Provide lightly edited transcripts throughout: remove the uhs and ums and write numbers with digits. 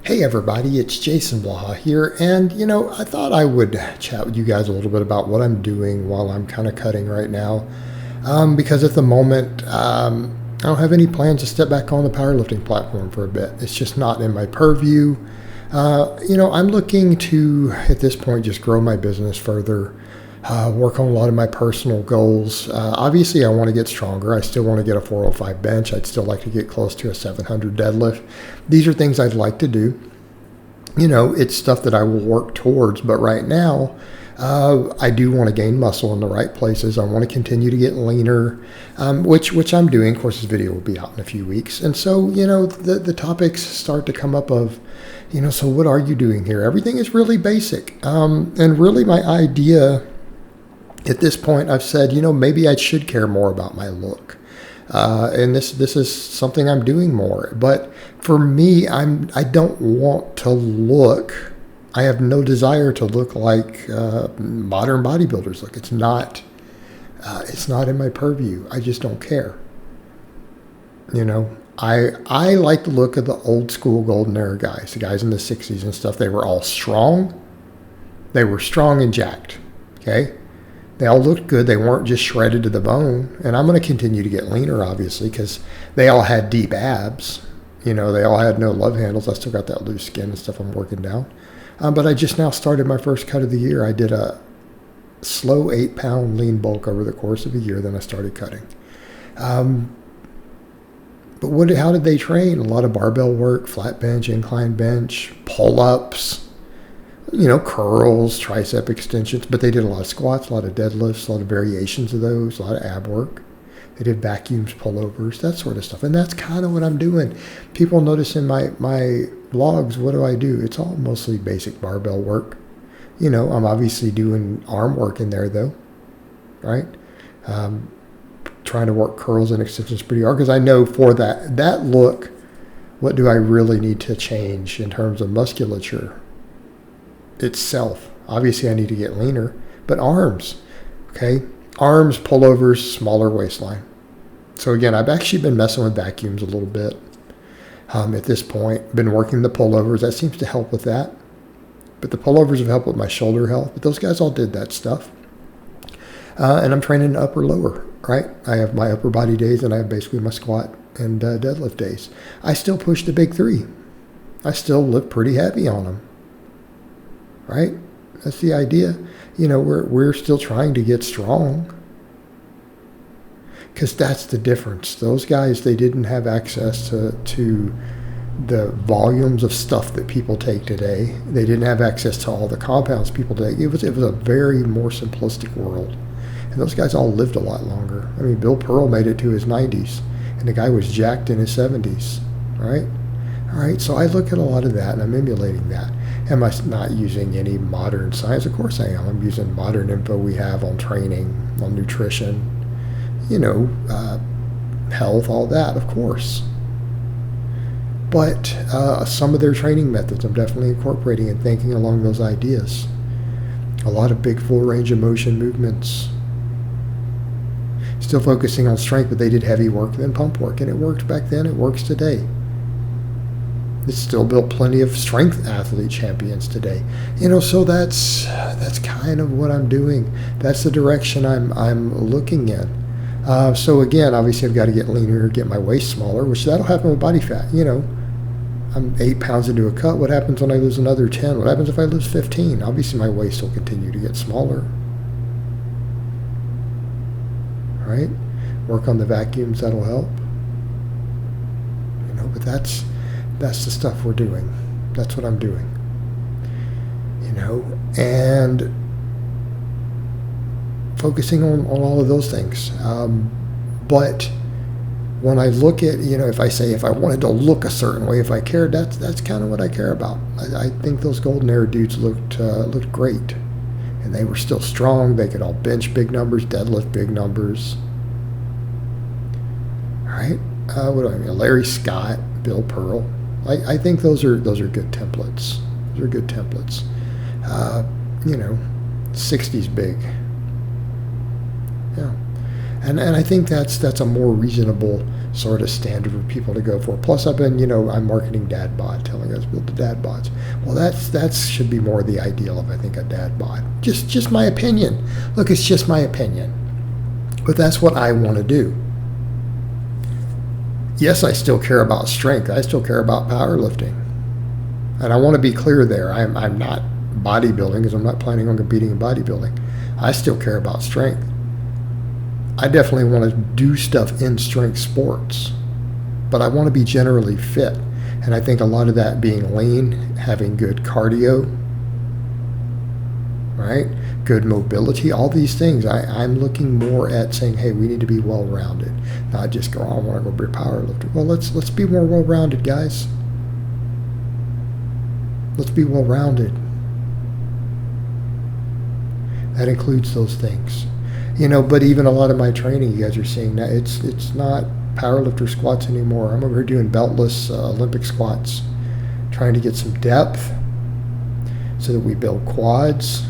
Hey everybody, it's Jason Blaha here, and I thought I would chat with you guys a little bit about what I'm doing while I'm kind of cutting right now, because at the moment I don't have any plans to step back on the powerlifting platform for a bit. It's just not in my purview. I'm looking to, at this point, just grow my business further, work on a lot of my personal goals. Obviously, I want to get stronger. I still want to get a 405 bench. I'd still like to get close to a 700 deadlift. These are things I'd like to do. It's stuff that I will work towards. But right now, I do want to gain muscle in the right places. I want to continue to get leaner, which I'm doing. Of course, this video will be out in a few weeks. And so, the topics start to come up of, so what are you doing here? Everything is really basic. And really my idea at this point, I've said, maybe I should care more about my look. And this is something I'm doing more. But for me, I don't want to look. I have no desire to look like modern bodybuilders look. It's not in my purview. I just don't care. I like the look of the old school golden era guys, the guys in the 60s and stuff. They were all strong. They were strong and jacked. Okay. They all looked good. They weren't just shredded to the bone. And I'm going to continue to get leaner, obviously, because they all had deep abs. They all had no love handles. I still got that loose skin and stuff I'm working down. But I just now started my first cut of the year. I did a slow 8-pound lean bulk over the course of a year. Then I started cutting. But how did they train? A lot of barbell work, flat bench, incline bench, pull-ups, curls, tricep extensions. But they did a lot of squats, a lot of deadlifts, a lot of variations of those, a lot of ab work. They did vacuums, pullovers, that sort of stuff. And that's kind of what I'm doing. People notice in my vlogs, what do I do? It's all mostly basic barbell work. I'm obviously doing arm work in there, though, right? Trying to work curls and extensions pretty hard because I know for that look, what do I really need to change in terms of musculature itself? Obviously, I need to get leaner, but arms, okay? Arms, pullovers, smaller waistline. So again, I've actually been messing with vacuums a little bit at this point. Been working the pullovers. That seems to help with that. But the pullovers have helped with my shoulder health. But those guys all did that stuff. And I'm training upper lower, right? I have my upper body days and I have basically my squat and deadlift days. I still push the big three. I still lift pretty heavy on them, right? That's the idea. We're still trying to get strong because that's the difference. Those guys, they didn't have access to the volumes of stuff that people take today. They didn't have access to all the compounds people take. It was a very more simplistic world. And those guys all lived a lot longer. I mean, Bill Pearl made it to his 90s, and the guy was jacked in his 70s, right? All right, so I look at a lot of that, and I'm emulating that. Am I not using any modern science? Of course I am. I'm using modern info we have on training, on nutrition, health, all that, of course. But some of their training methods I'm definitely incorporating and thinking along those ideas. A lot of big full range of motion movements. Still focusing on strength, but they did heavy work and then pump work, and it worked back then, it works today. It's still built plenty of strength athlete champions today. So that's kind of what I'm doing. That's the direction I'm looking in. So again, obviously I've got to get leaner, get my waist smaller, which that'll happen with body fat. I'm 8 pounds into a cut. What happens when I lose another 10? What happens if I lose 15? Obviously my waist will continue to get smaller. Right? Work on the vacuums, that'll help. But that's the stuff we're doing. That's what I'm doing. And focusing on all of those things. But when I look at, if I wanted to look a certain way, if I cared, that's kind of what I care about. I think those golden era dudes looked great. And they were still strong. They could all bench big numbers, deadlift big numbers. All right? What do I mean? Larry Scott, Bill Pearl. I think those are good templates. Those are good templates. 60s big. Yeah. And I think that's a more reasonable sort of standard for people to go for. Plus, I'm marketing dad bod, telling us build the dad bods. Well, that should be more the ideal of, I think, a dad bod. Just my opinion. Look, it's just my opinion. But that's what I want to do. Yes, I still care about strength. I still care about powerlifting. And I want to be clear there. I'm not bodybuilding, because I'm not planning on competing in bodybuilding. I still care about strength. I definitely want to do stuff in strength sports, but I want to be generally fit. And I think a lot of that being lean, having good cardio, right? Good mobility, all these things. I'm looking more at saying, hey, we need to be well-rounded, not just go, oh, I want to go be a powerlifter. Well, let's be more well-rounded, guys. Let's be well-rounded. That includes those things. But even a lot of my training, you guys are seeing that it's not powerlifter squats anymore. I'm over here doing beltless Olympic squats, trying to get some depth so that we build quads,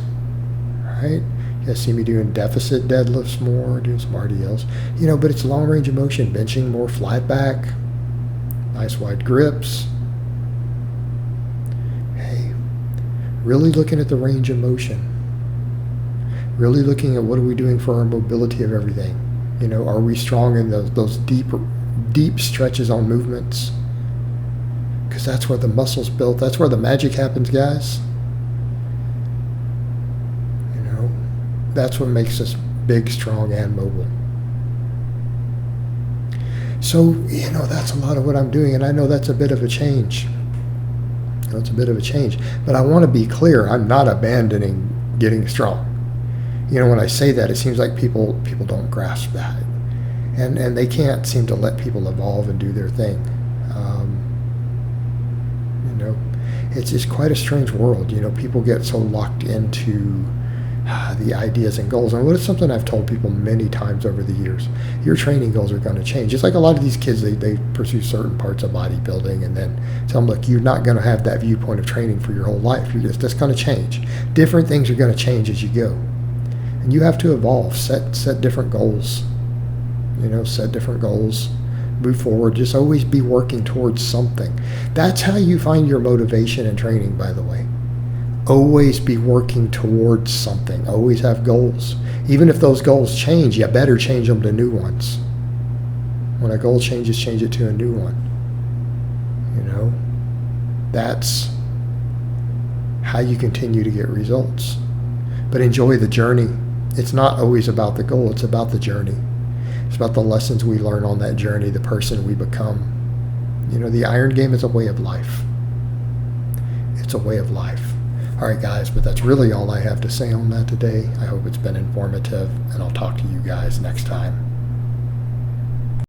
right? You guys see me doing deficit deadlifts more, doing some RDLs, but it's long range of motion, benching more flat back, nice wide grips. Hey, really looking at the range of motion. Really looking at what are we doing for our mobility of everything. Are we strong in those deep stretches on movements? Because that's where the muscle's built. That's where the magic happens, guys. That's what makes us big, strong, and mobile. So, that's a lot of what I'm doing, and I know that's a bit of a change. That's a bit of a change. But I want to be clear, I'm not abandoning getting strong. When I say that, it seems like people don't grasp that, and they can't seem to let people evolve and do their thing. It's just quite a strange world. People get so locked into the ideas and goals. And what is something I've told people many times over the years? Your training goals are going to change. Just like a lot of these kids, they pursue certain parts of bodybuilding and then tell them, look, you're not going to have that viewpoint of training for your whole life. That's going to change. Different things are going to change as you go. And you have to evolve, set different goals, set different goals, move forward. Just always be working towards something. That's how you find your motivation in training, by the way. Always be working towards something. Always have goals. Even if those goals change, you better change them to new ones. When a goal changes, change it to a new one. That's how you continue to get results. But enjoy the journey. It's not always about the goal, it's about the journey. It's about the lessons we learn on that journey, the person we become. The Iron Game is a way of life. It's a way of life. All right, guys, but that's really all I have to say on that today. I hope it's been informative, and I'll talk to you guys next time.